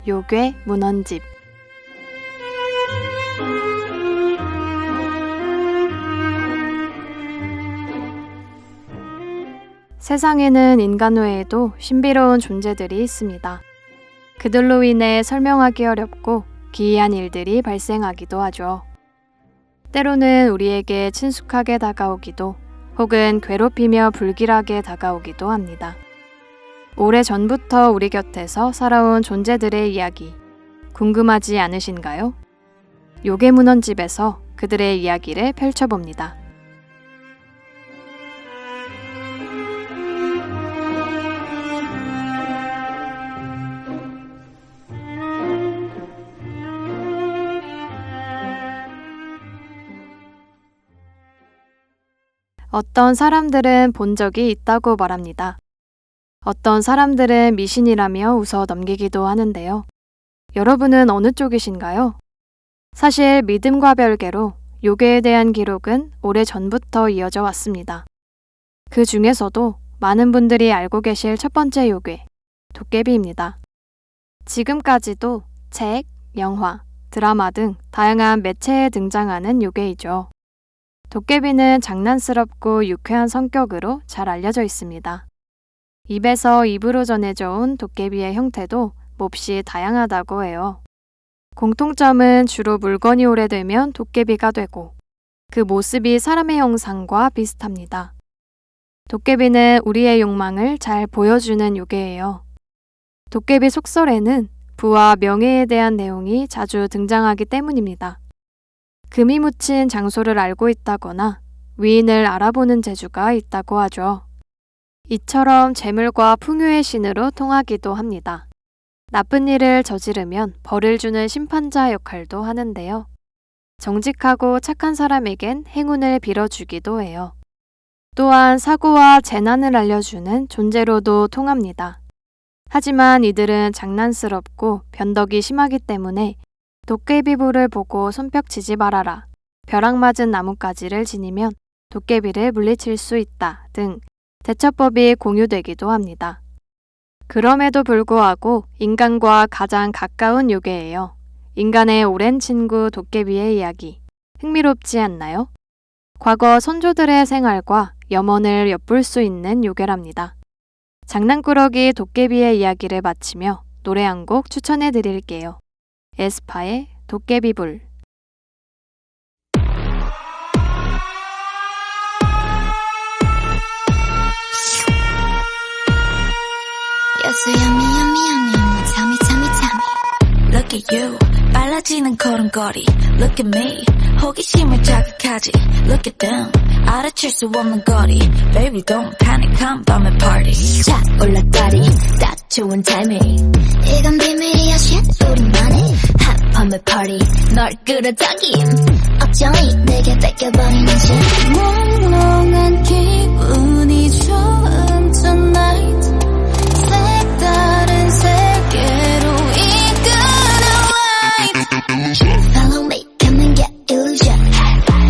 요괴 문헌집. 세상에는 인간 외에도 신비로운 존재들이 있습니다. 그들로 인해 설명하기 어렵고 기이한 일들이 발생하기도 하죠. 때로는 우리에게 친숙하게 다가오기도 혹은 괴롭히며 불길하게 다가오기도 합니다. 오래전부터 우리 곁에서 살아온 존재들의 이야기, 궁금하지 않으신가요? 요괴 문헌집에서 그들의 이야기를 펼쳐봅니다. 어떤 사람들은 본 적이 있다고 말합니다. 어떤 사람들은 미신이라며 웃어 넘기기도 하는데요. 여러분은 어느 쪽이신가요? 사실 믿음과 별개로 요괴에 대한 기록은 오래전부터 이어져 왔습니다. 그 중에서도 많은 분들이 알고 계실 첫 번째 요괴, 도깨비입니다. 지금까지도 책, 영화, 드라마 등 다양한 매체에 등장하는 요괴이죠. 도깨비는 장난스럽고 유쾌한 성격으로 잘 알려져 있습니다. 입에서 입으로 전해져 온 도깨비의 형태도 몹시 다양하다고 해요. 공통점은 주로 물건이 오래되면 도깨비가 되고 그 모습이 사람의 형상과 비슷합니다. 도깨비는 우리의 욕망을 잘 보여주는 요괴예요. 도깨비 속설에는 부와 명예에 대한 내용이 자주 등장하기 때문입니다. 금이 묻힌 장소를 알고 있다거나 위인을 알아보는 재주가 있다고 하죠. 이처럼 재물과 풍요의 신으로 통하기도 합니다. 나쁜 일을 저지르면 벌을 주는 심판자 역할도 하는데요. 정직하고 착한 사람에겐 행운을 빌어주기도 해요. 또한 사고와 재난을 알려주는 존재로도 통합니다. 하지만 이들은 장난스럽고 변덕이 심하기 때문에 도깨비불을 보고 손뼉치지 말아라, 벼락 맞은 나뭇가지를 지니면 도깨비를 물리칠 수 있다 등 대처법이 공유되기도 합니다. 그럼에도 불구하고 인간과 가장 가까운 요괴예요. 인간의 오랜 친구 도깨비의 이야기, 흥미롭지 않나요? 과거 선조들의 생활과 염원을 엿볼 수 있는 요괴랍니다. 장난꾸러기 도깨비의 이야기를 마치며 노래 한 곡 추천해 드릴게요. 에스파의 도깨비불. So yummy, yummy, yummy. Tell me, tell me, tell me. Look at you. 빨라지는 걸음걸이. Look at me. 호기심을 자극하지. Look at them. 알아챌 수 없는 거리. Baby, don't panic. 한 밤의 party. 자, 올라다리. 딱 좋은 타이밍. 이건 비밀이야, shit. 우리만의 한 밤의 party. 널 끌어당김. 어쩌니 내게 뺏겨버리는 지. 몽롱한 기분이 좋은 tonight. 다른 세계로 이끄는 light. Follow me, come and get illusion.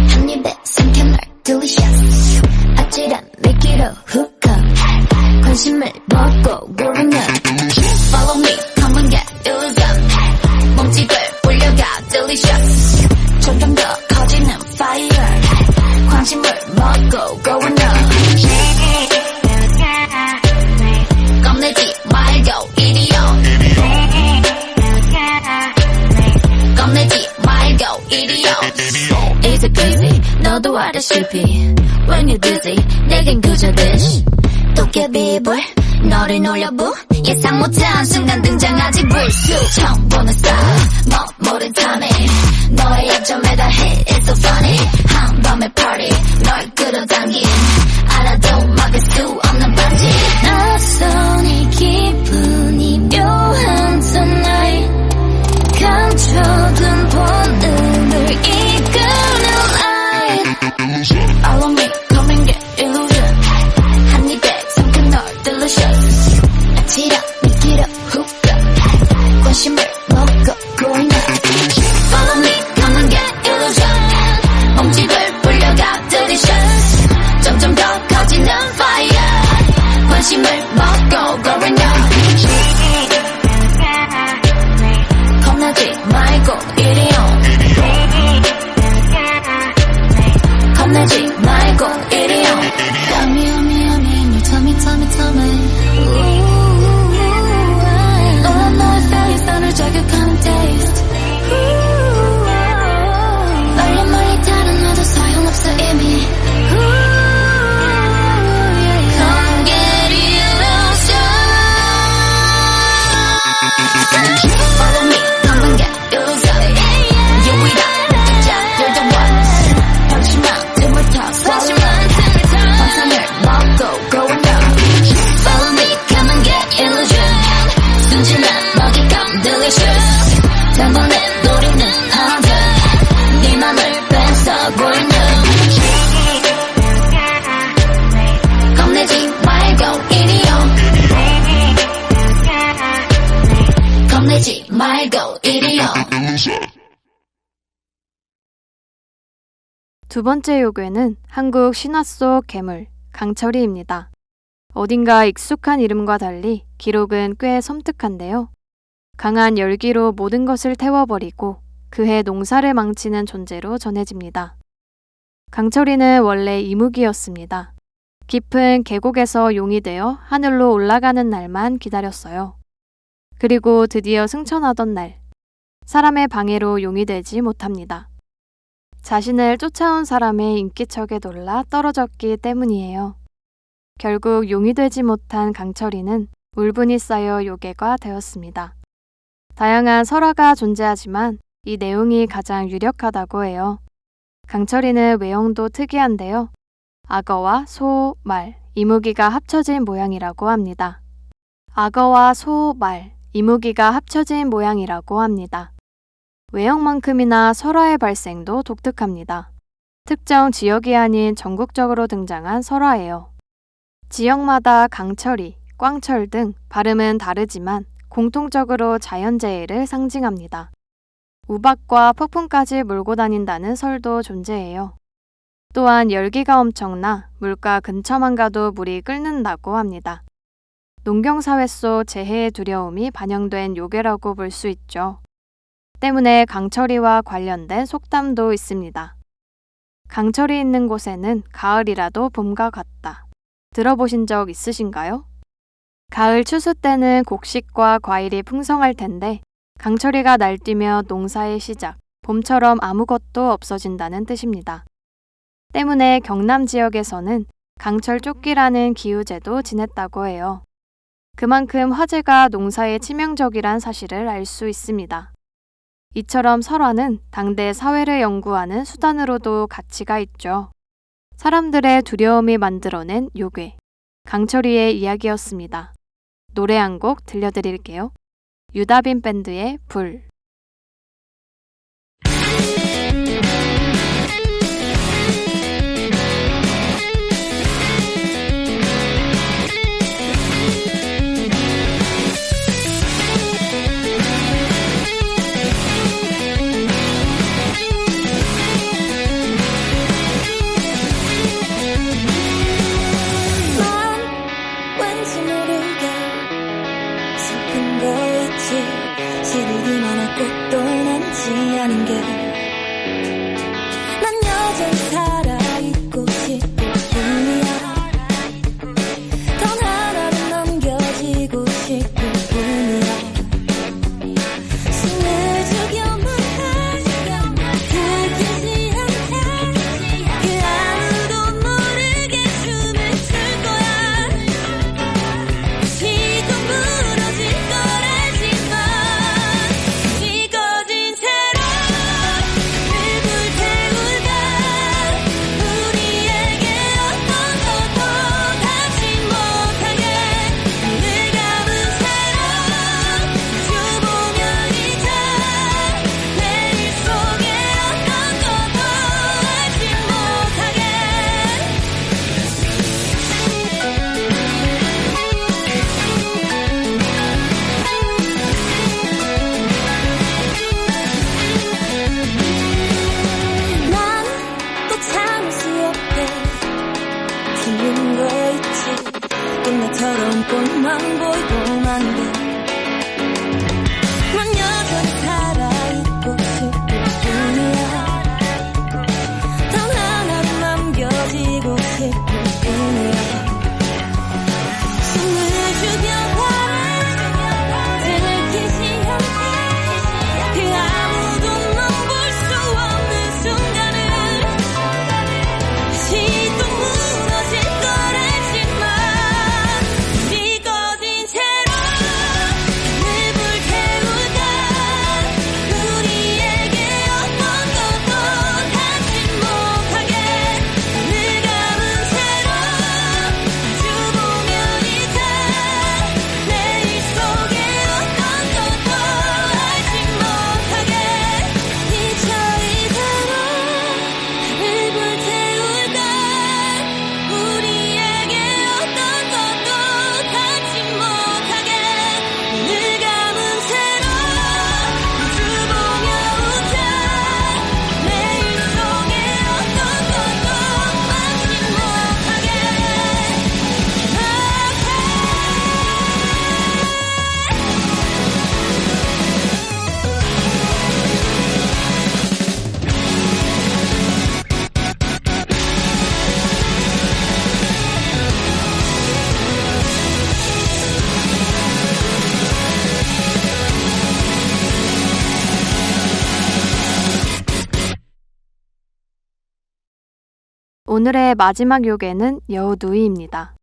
한 입에 삼켜 널 delicious. 아찔한 미끼로 hook up. 관심을 먹고 growing up. Follow me, come and get illusion. 몸집을 올려가 delicious. 점점 더 커지는 fire. 관심을 먹고 growing up. 겁내지 말고 이리요. 겁내지 말고 이리요. Easy peasy 너도 알다시피 When you're dizzy 내겐 그저 dish. 도깨비불 너를 놀려부 예상 못한 순간 등장하지 불쑥. 처음 보는 style 모른 timing. 너의 약점에 다 hit It's so funny. 한 밤의 party 널 끌어당긴 알아도 막을 수 없는 반지. 낯선 이 기분이 묘한 tonight. 감춰둔 본능을 이끄는 light. Follow me, come and get illusion. 한 입에 삼켜 널 delicious. 아찔한 미끼로 hook up. 관심을 먹고 growing up. Follow me, come and get illusion. 몸집을 불려가 delicious. 점점 더 커지는 fire. 관심을 먹고 growing up. 그러지 말고 이리 와. 두 번째 요괴는 한국 신화 속 괴물 강철이입니다. 어딘가 익숙한 이름과 달리 기록은 꽤 섬뜩한데요. 강한 열기로 모든 것을 태워버리고 그해 농사를 망치는 존재로 전해집니다. 강철이는 원래 이무기였습니다. 깊은 계곡에서 용이 되어 하늘로 올라가는 날만 기다렸어요. 그리고 드디어 승천하던 날, 사람의 방해로 용이 되지 못합니다. 자신을 쫓아온 사람의 인기척에 놀라 떨어졌기 때문이에요. 결국 용이 되지 못한 강철이는 울분이 쌓여 요괴가 되었습니다. 다양한 설화가 존재하지만 이 내용이 가장 유력하다고 해요. 강철이는 외형도 특이한데요. 악어와 소, 말, 이무기가 합쳐진 모양이라고 합니다. 악어와 소, 말, 이무기가 합쳐진 모양이라고 합니다. 외형만큼이나 설화의 발생도 독특합니다. 특정 지역이 아닌 전국적으로 등장한 설화예요. 지역마다 강철이, 꽝철 등 발음은 다르지만 공통적으로 자연재해를 상징합니다. 우박과 폭풍까지 몰고 다닌다는 설도 존재해요. 또한 열기가 엄청나 물가 근처만 가도 물이 끓는다고 합니다. 농경사회 속 재해의 두려움이 반영된 요괴라고 볼 수 있죠. 때문에 강철이와 관련된 속담도 있습니다. 강철이 있는 곳에는 가을이라도 봄과 같다. 들어보신 적 있으신가요? 가을 추수 때는 곡식과 과일이 풍성할 텐데 강철이가 날뛰며 농사의 시작, 봄처럼 아무것도 없어진다는 뜻입니다. 때문에 경남 지역에서는 강철쫓기라는 기우제도 지냈다고 해요. 그만큼 화재가 농사에 치명적이란 사실을 알 수 있습니다. 이처럼 설화는 당대 사회를 연구하는 수단으로도 가치가 있죠. 사람들의 두려움이 만들어낸 요괴, 강철이의 이야기였습니다. 노래 한 곡 들려드릴게요. 유다빈 밴드의 불. 왠지 모르게 슬픈 거 있지. 시들기만 할 것도 남지 않은 게 난 여전히 살아있고 싶을 뿐이야. 단 하나로 남겨지고 싶을 뿐이야. 숨을 죽여만 들키지 않게 그 아무도 모르게 춤을 출 거야. 지금 무너질 거라지만 지거진 채로 불 태우다 오늘의 마지막 요괴는 여우누이입니다.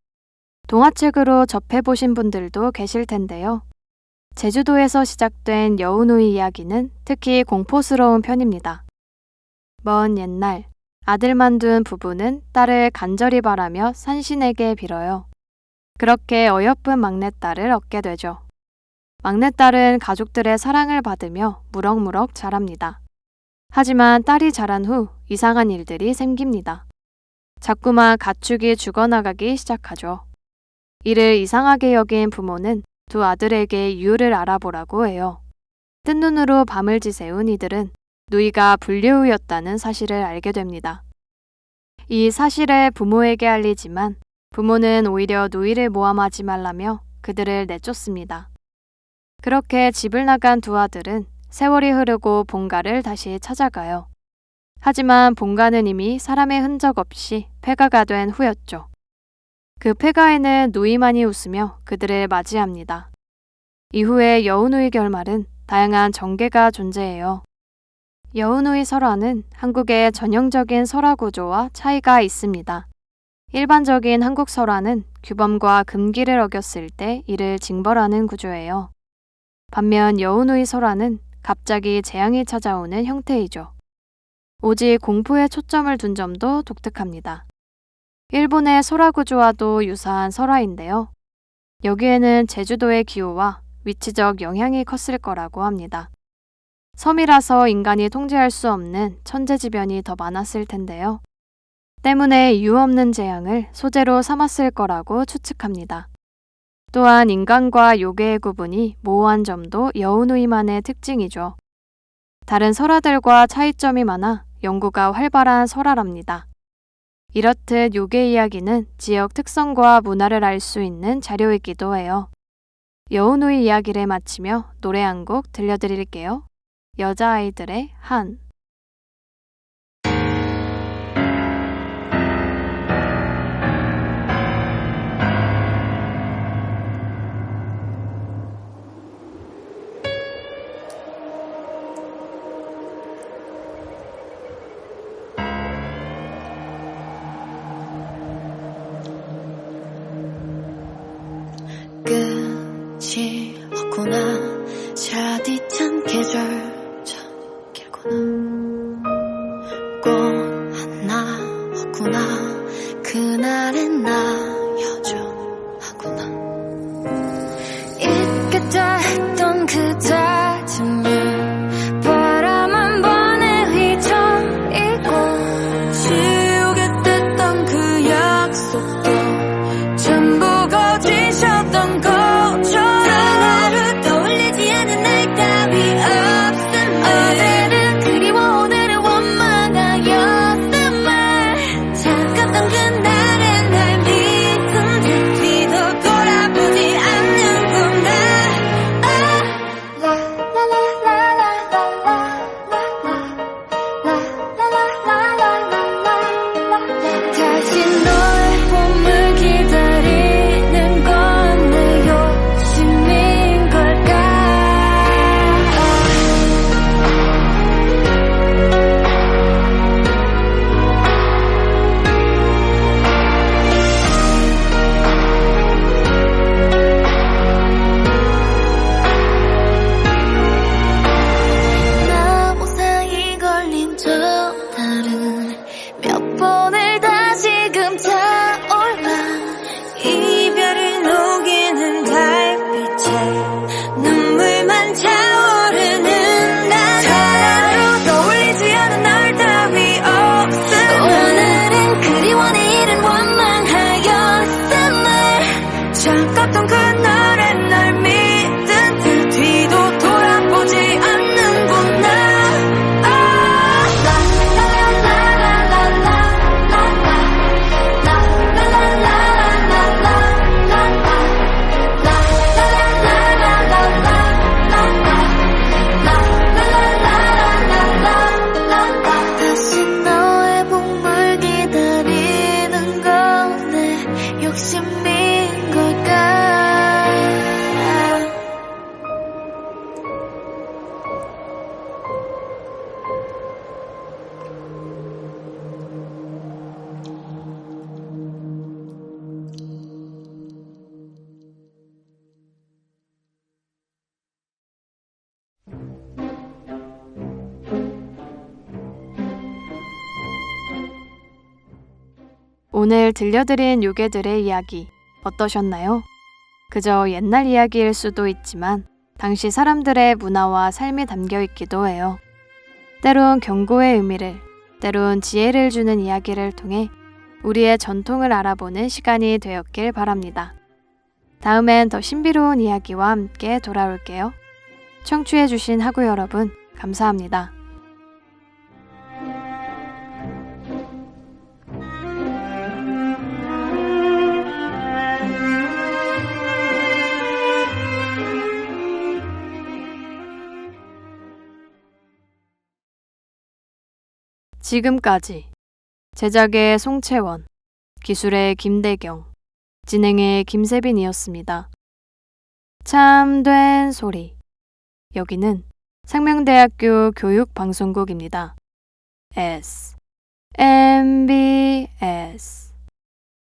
동화책으로 접해보신 분들도 계실 텐데요. 제주도에서 시작된 여우누이 이야기는 특히 공포스러운 편입니다. 먼 옛날 아들만 둔 부부는 딸을 간절히 바라며 산신에게 빌어요. 그렇게 어여쁜 막내딸을 얻게 되죠. 막내딸은 가족들의 사랑을 받으며 무럭무럭 자랍니다. 하지만 딸이 자란 후 이상한 일들이 생깁니다. 자꾸만 가축이 죽어나가기 시작하죠. 이를 이상하게 여긴 부모는 두 아들에게 이유를 알아보라고 해요. 뜬 눈으로 밤을 지새운 이들은 누이가 불려우였다는 사실을 알게 됩니다. 이 사실을 부모에게 알리지만 부모는 오히려 누이를 모함하지 말라며 그들을 내쫓습니다. 그렇게 집을 나간 두 아들은 세월이 흐르고 본가를 다시 찾아가요. 하지만 본가는 이미 사람의 흔적 없이 폐가가 된 후였죠. 그 폐가에는 누이만이 웃으며 그들을 맞이합니다. 이후에 여우누이 결말은 다양한 전개가 존재해요. 여우누이 설화는 한국의 전형적인 설화 구조와 차이가 있습니다. 일반적인 한국 설화는 규범과 금기를 어겼을 때 이를 징벌하는 구조예요. 반면 여우누이 설화는 갑자기 재앙이 찾아오는 형태이죠. 오직 공포에 초점을 둔 점도 독특합니다. 일본의 설화 구조와도 유사한 설화인데요. 여기에는 제주도의 기후와 위치적 영향이 컸을 거라고 합니다. 섬이라서 인간이 통제할 수 없는 천재지변이 더 많았을 텐데요. 때문에 이유 없는 재앙을 소재로 삼았을 거라고 추측합니다. 또한 인간과 요괴의 구분이 모호한 점도 여우누이만의 특징이죠. 다른 설화들과 차이점이 많아 연구가 활발한 설화랍니다. 이렇듯 요괴 이야기는 지역 특성과 문화를 알 수 있는 자료이기도 해요. 여우누이 이야기를 마치며 노래 한 곡 들려드릴게요. 여자아이들의 한. 끝이 없구나. 차디찬 계절 참 길구나. 오늘 들려드린 요괴들의 이야기 어떠셨나요? 그저 옛날 이야기일 수도 있지만 당시 사람들의 문화와 삶이 담겨 있기도 해요. 때론 경고의 의미를, 때론 지혜를 주는 이야기를 통해 우리의 전통을 알아보는 시간이 되었길 바랍니다. 다음엔 더 신비로운 이야기와 함께 돌아올게요. 청취해주신 하구 여러분, 감사합니다. 지금까지 제작의 송채원, 기술의 김대경, 진행의 김세빈이었습니다. 참된 소리. 여기는 상명대학교 교육방송국입니다. S, MB